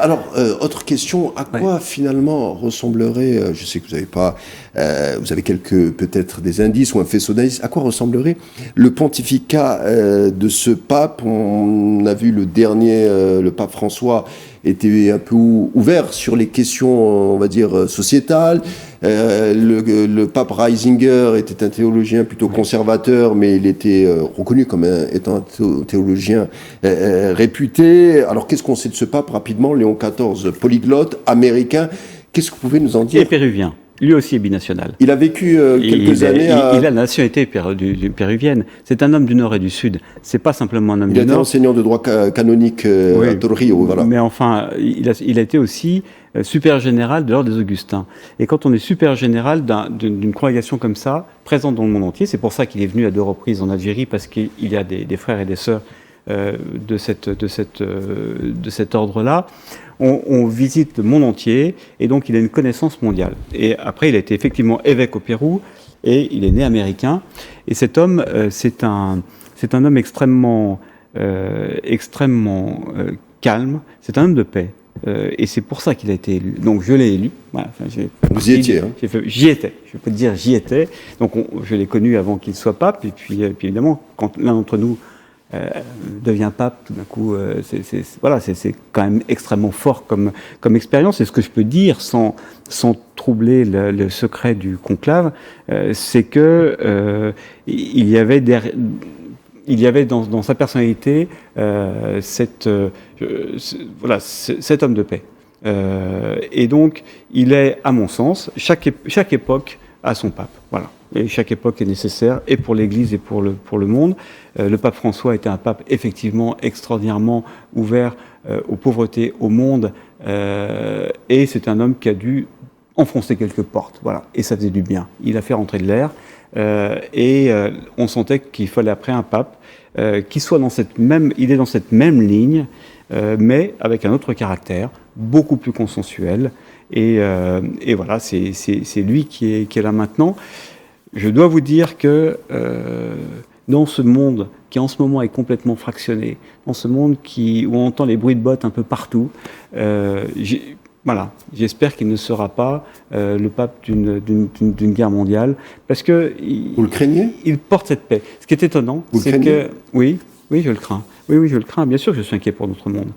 Alors, autre question, à quoi finalement ressemblerait, je sais que vous n'avez pas, vous avez peut-être des indices ou un faisceau d'indices, à quoi ressemblerait le pontificat de ce pape? On a vu le dernier, le pape François, était un peu ouvert sur les questions, on va dire, sociétales. Le pape Reisinger était un théologien plutôt conservateur, mais il était reconnu comme étant un théologien réputé. Alors, qu'est-ce qu'on sait de ce pape rapidement? Léon XIV, polyglotte, américain. Qu'est-ce que vous pouvez nous en dire? Et péruvien. Lui aussi est binational. Il a vécu quelques années Il a la nationalité péruvienne. C'est un homme du Nord et du Sud. C'est pas simplement un homme du Nord. Il était enseignant de droit canonique à Trujillo, voilà. Mais enfin, il a été aussi supérieur général de l'ordre des Augustins. Et quand on est supérieur général d'une congrégation comme ça, présente dans le monde entier, c'est pour ça qu'il est venu à 2 reprises en Algérie, parce qu'il y a des frères et des sœurs de cet ordre-là. On visite le monde entier, et donc il a une connaissance mondiale. Et après, il a été effectivement évêque au Pérou, et il est né américain. Et cet homme, c'est un homme extrêmement calme, c'est un homme de paix. Et c'est pour ça qu'il a été élu. Donc je l'ai élu. Voilà, vous y étiez, hein? J'y étais. Je peux te dire, j'y étais. Donc je l'ai connu avant qu'il soit pape. Et puis évidemment, quand l'un d'entre nous devient pape, tout d'un coup, c'est quand même extrêmement fort comme expérience. Et ce que je peux dire, sans troubler le secret du conclave, c'est que il y avait dans sa personnalité cet homme de paix. Et donc, il est, à mon sens, chaque époque a son pape. Voilà. Et chaque époque est nécessaire, et pour l'Église et pour le monde. Le pape François était un pape effectivement extraordinairement ouvert aux pauvretés, au monde, et c'est un homme qui a dû enfoncer quelques portes. Voilà. Et ça faisait du bien. Il a fait rentrer de l'air. On sentait qu'il fallait après un pape qui soit dans cette même ligne, mais avec un autre caractère, beaucoup plus consensuel. Et voilà, c'est lui qui est là maintenant. Je dois vous dire que dans ce monde qui en ce moment est complètement fractionné, dans ce monde où on entend les bruits de bottes un peu partout, j'espère qu'il ne sera pas le pape d'une guerre mondiale, parce que vous le craignez? Il porte cette paix. Ce qui est étonnant, c'est que oui, je le crains. Oui, je le crains. Bien sûr que je suis inquiet pour notre monde.